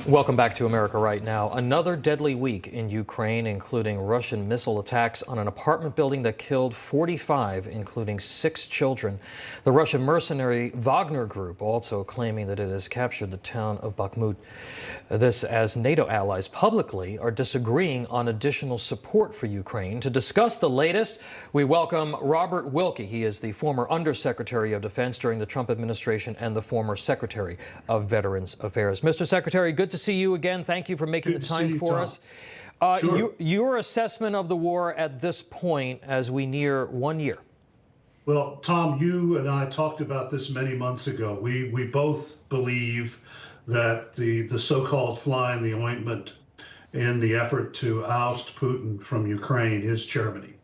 Welcome back to America Right Now. Another deadly week in Ukraine, including Russian missile attacks on an apartment building that killed 45, including 6 children. The Russian mercenary Wagner Group also claiming that it has captured the town of Bakhmut. This as NATO allies publicly are disagreeing on additional support for Ukraine. To discuss the latest, we welcome Robert Wilkie. He is the former Undersecretary of Defense during the Trump administration and the former Secretary of Veterans Affairs. Mr. Secretary, good to see you again. Thank you for making the time for us. Sure. Your assessment of the war at this point as we near 1 year. Well, Tom, you and I talked about this many months ago. We both believe that the so-called fly in the ointment in the effort to oust Putin from Ukraine is Germany.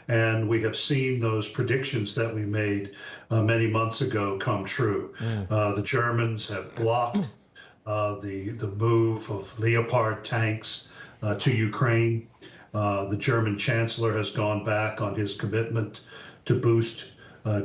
And we have seen those predictions that we made many months ago come true. The Germans have blocked the move of Leopard tanks to Ukraine. The German Chancellor has gone back on his commitment to boost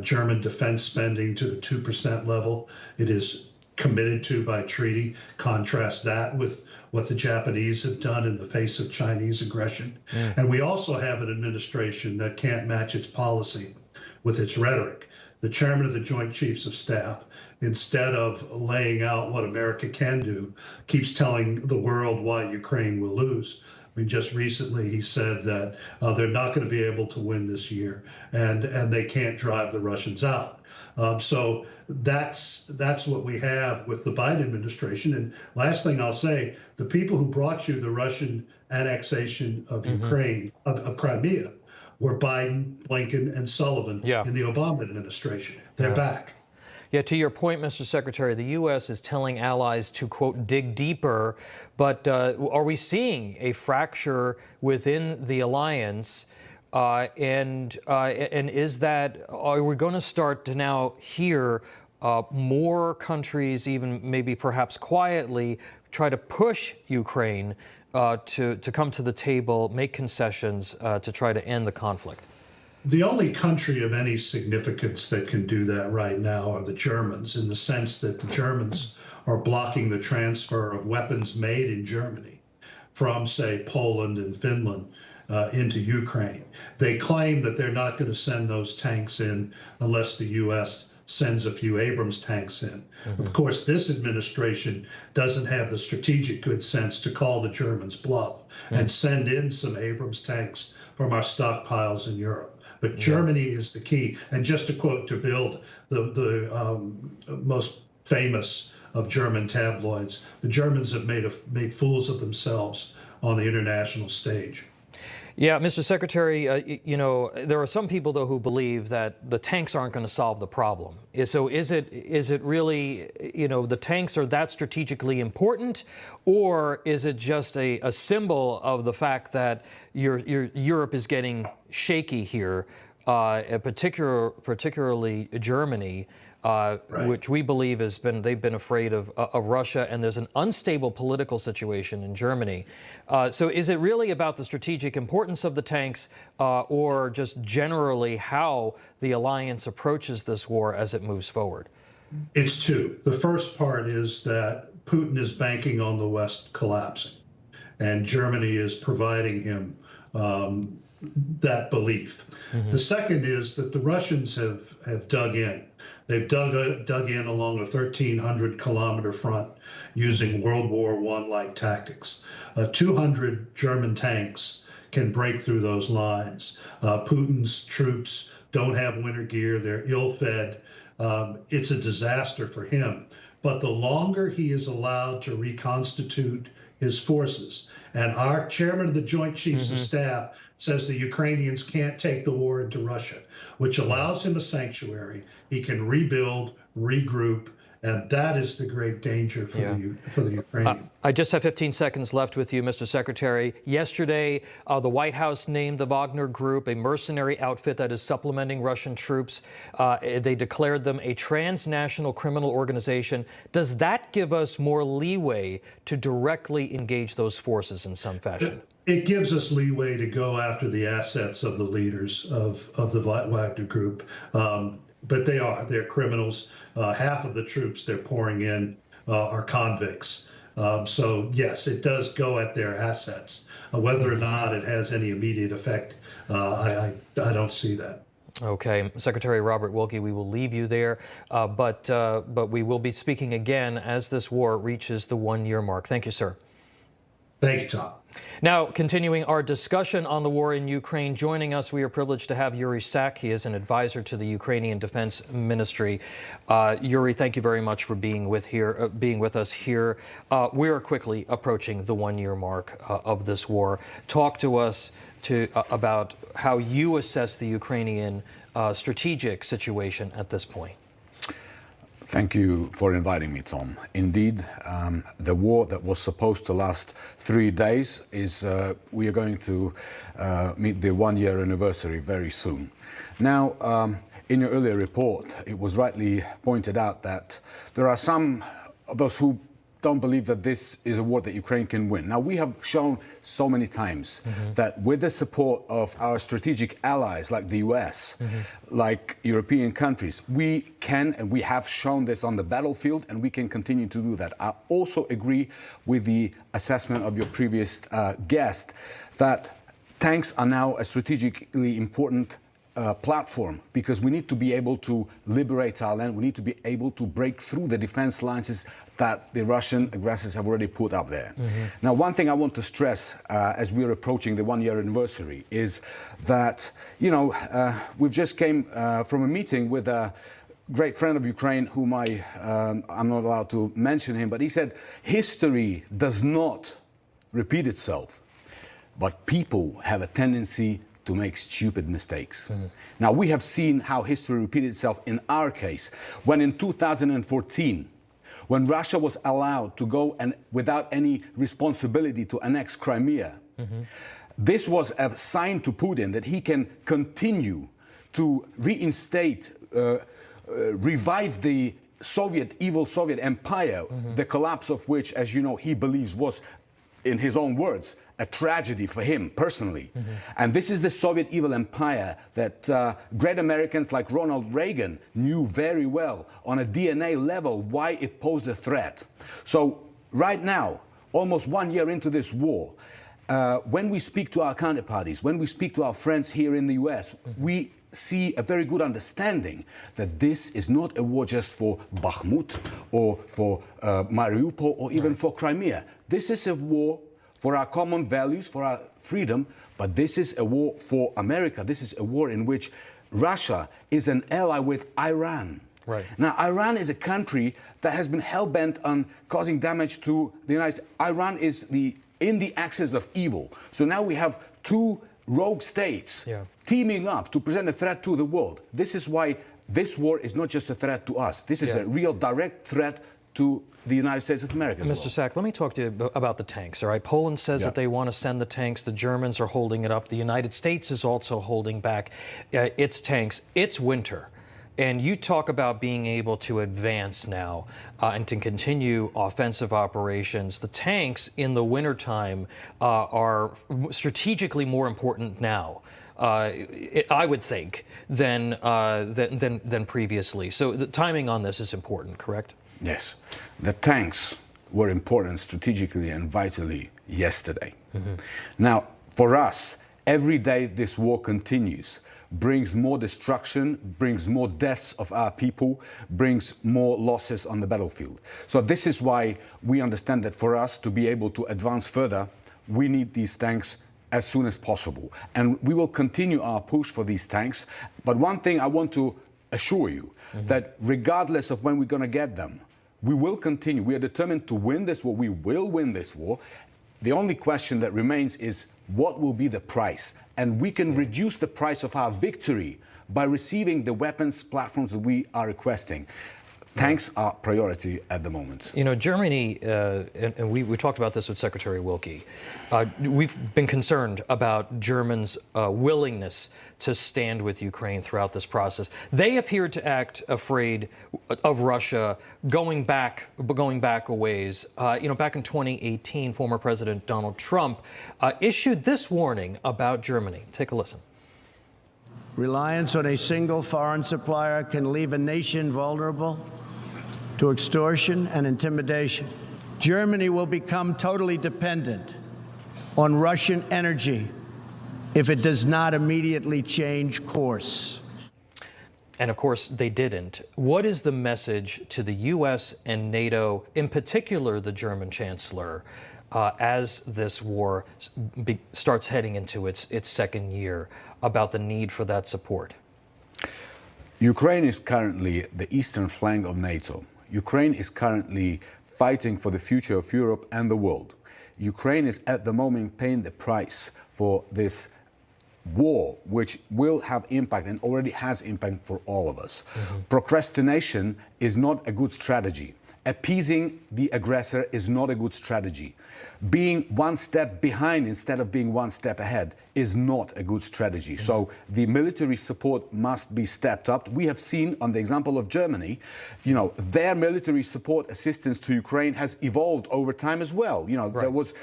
German defense spending to the 2% level it is committed to by treaty. Contrast that with what the Japanese have done in the face of Chinese aggression. And we also have an administration that can't match its policy with its rhetoric. The chairman of the Joint Chiefs of Staff, instead of laying out what America can do, keeps telling the world why Ukraine will lose. I mean, just recently he said that they're not going to be able to win this year, and they can't drive the Russians out. So that's what we have with the Biden administration. And last thing I'll say, the people who brought you the Russian annexation of Ukraine, of Crimea, were Biden, Blinken, and Sullivan in the Obama administration. They're back. Yeah, to your point, Mr. Secretary, the U.S. is telling allies to, quote, dig deeper. But are we seeing a fracture within the alliance? And is that, are we going to start to now hear more countries, even maybe perhaps quietly, try to push Ukraine to come to the table, make concessions to try to end the conflict? The only country of any significance that can do that right now are the Germans, in the sense that the Germans are blocking the transfer of weapons made in Germany from, say, Poland and Finland into Ukraine. They claim that they're not going to send those tanks in unless the U.S. sends a few Abrams tanks in. Of course, this administration doesn't have the strategic good sense to call the Germans bluff and send in some Abrams tanks from our stockpiles in Europe. But Germany is the key. And just to quote, to build the most famous of German tabloids, the Germans have made fools of themselves on the international stage. Yeah, Mr. Secretary, you know, there are some people, though, who believe that the tanks aren't going to solve the problem. So is it really, you know, the tanks are that strategically important, or is it just a symbol of the fact that Europe is getting shaky here, particularly Germany? Which we believe they've been afraid of Russia, and there's an unstable political situation in Germany. So is it really about the strategic importance of the tanks, or just generally how the alliance approaches this war as it moves forward? It's two. The first part is that Putin is banking on the West collapsing, and Germany is providing him that belief. The second is that the Russians have dug in. They've dug in along a 1,300-kilometer front using World War I-like tactics. 200 German tanks can break through those lines. Putin's troops don't have winter gear. They're ill-fed. It's a disaster for him. But the longer he is allowed to reconstitute his forces, and our chairman of the Joint Chiefs of Staff says the Ukrainians can't take the war into Russia, which allows him a sanctuary. He can rebuild, regroup, and that is the great danger for the Ukrainians. I just have 15 seconds left with you, Mr. Secretary. Yesterday, the White House named the Wagner Group a mercenary outfit that is supplementing Russian troops. They declared them a transnational criminal organization. Does that give us more leeway to directly engage those forces in some fashion? It gives us leeway to go after the assets of the leaders of the Wagner Group. But they're criminals. Half of the troops they're pouring in are convicts. So yes, it does go at their assets. Whether or not it has any immediate effect, I don't see that. Okay, Secretary Robert Wilkie, we will leave you there, but we will be speaking again as this war reaches the 1-year mark. Thank you, sir. Thank you, Tom. Now, continuing our discussion on the war in Ukraine, joining us, we are privileged to have Yuri Sak. He is an advisor to the Ukrainian Defense Ministry. Yuri, thank you very much for being with us here. We are quickly approaching the 1-year mark of this war. Talk to us about how you assess the Ukrainian strategic situation at this point. Thank you for inviting me, Tom. Indeed, the war that was supposed to last 3 days we are going to meet the 1-year anniversary very soon. Now, in your earlier report, it was rightly pointed out that there are some of those who don't believe that this is a war that Ukraine can win. Now, we have shown so many times that with the support of our strategic allies like the US, like European countries, we can and we have shown this on the battlefield, and we can continue to do that. I also agree with the assessment of your previous guest that tanks are now a strategically important platform, because we need to be able to liberate our land. We need to be able to break through the defense lines that the Russian aggressors have already put up there. Now, one thing I want to stress as we're approaching the 1-year anniversary is that, we've just came from a meeting with a great friend of Ukraine, whom I'm not allowed to mention him, but he said, history does not repeat itself, but people have a tendency to make stupid mistakes. Now, we have seen how history repeated itself in our case, when in 2014, when Russia was allowed to go and without any responsibility to annex Crimea, this was a sign to Putin that he can continue to reinstate, revive the evil Soviet empire, the collapse of which, as you know, he believes was, in his own words, a tragedy for him personally. And this is the Soviet evil empire that great Americans like Ronald Reagan knew very well on a DNA level why it posed a threat. So right now, almost 1 year into this war, when we speak to our counterparties, when we speak to our friends here in the US, we see a very good understanding that this is not a war just for Bakhmut or for Mariupol or even for Crimea. This is a war for our common values, for our freedom, but this is a war for America. This is a war in which Russia is an ally with Iran. Right. Now, Iran is a country that has been hell-bent on causing damage to the United States. Iran is in the axis of evil. So now we have two rogue states teaming up to present a threat to the world. This is why this war is not just a threat to us. This is a real direct threat to the United States of America as well. Mr. Sak, let me talk to you about the tanks, all right? Poland says that they want to send the tanks. The Germans are holding it up. The United States is also holding back its tanks. It's winter. And you talk about being able to advance now and to continue offensive operations. The tanks in the wintertime are strategically more important now, I would think, than previously. So the timing on this is important, correct? Yes. The tanks were important strategically and vitally yesterday. Now, for us, every day this war continues brings more destruction, brings more deaths of our people, brings more losses on the battlefield. So this is why we understand that for us to be able to advance further, we need these tanks as soon as possible. And we will continue our push for these tanks. But one thing I want to assure you, that regardless of when we're going to get them, we will continue. We are determined to win this war. We will win this war. The only question that remains is what will be the price? And we can reduce the price of our victory by receiving the weapons platforms that we are requesting. Tanks are priority at the moment. You know, Germany, and we talked about this with Secretary Wilkie, we've been concerned about Germany's willingness to stand with Ukraine throughout this process. They appeared to act afraid of Russia going back a ways. Back in 2018, former President Donald Trump issued this warning about Germany. Take a listen. Reliance on a single foreign supplier can leave a nation vulnerable to extortion and intimidation. Germany will become totally dependent on Russian energy if it does not immediately change course. And of course, they didn't. What is the message to the U.S. and NATO, in particular the German chancellor, as this war starts heading into its second year, about the need for that support? Ukraine is currently the eastern flank of NATO. Ukraine is currently fighting for the future of Europe and the world. Ukraine is at the moment paying the price for this war, which will have impact and already has impact for all of us. Procrastination is not a good strategy. Appeasing the aggressor is not a good strategy. Being one step behind instead of being one step ahead is not a good strategy. So the military support must be stepped up. We have seen on the example of Germany, their military support assistance to Ukraine has evolved over time as well. There was,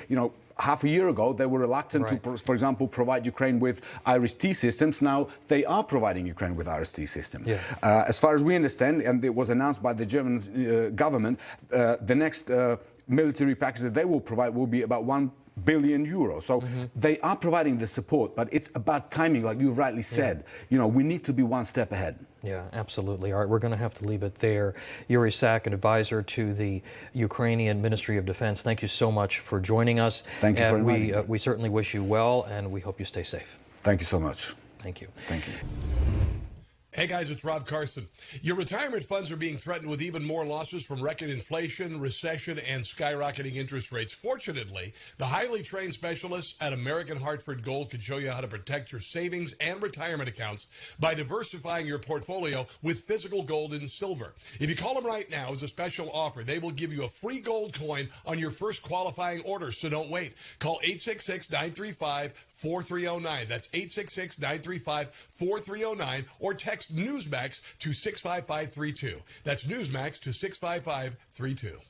half a year ago, they were reluctant to, for example, provide Ukraine with IRIS-T systems. Now they are providing Ukraine with IRIS-T systems. As far as we understand, and it was announced by the German government, the next military package that they will provide will be about €1 billion. So they are providing the support, but it's about timing, like you rightly said. We need to be one step ahead. Yeah, absolutely. All right, we're going to have to leave it there. Yuri Sak, an advisor to the Ukrainian Ministry of Defense, thank you so much for joining us. Thank you for inviting me. We certainly wish you well, and we hope you stay safe. Thank you so much. Thank you. Thank you. Hey guys, it's Rob Carson. Your retirement funds are being threatened with even more losses from record inflation, recession, and skyrocketing interest rates. Fortunately, the highly trained specialists at American Hartford Gold can show you how to protect your savings and retirement accounts by diversifying your portfolio with physical gold and silver. If you call them right now as a special offer, they will give you a free gold coin on your first qualifying order, so don't wait. Call 866-935-4309. That's 866-935-4309, or text Newsmax to 65532. That's Newsmax to 65532.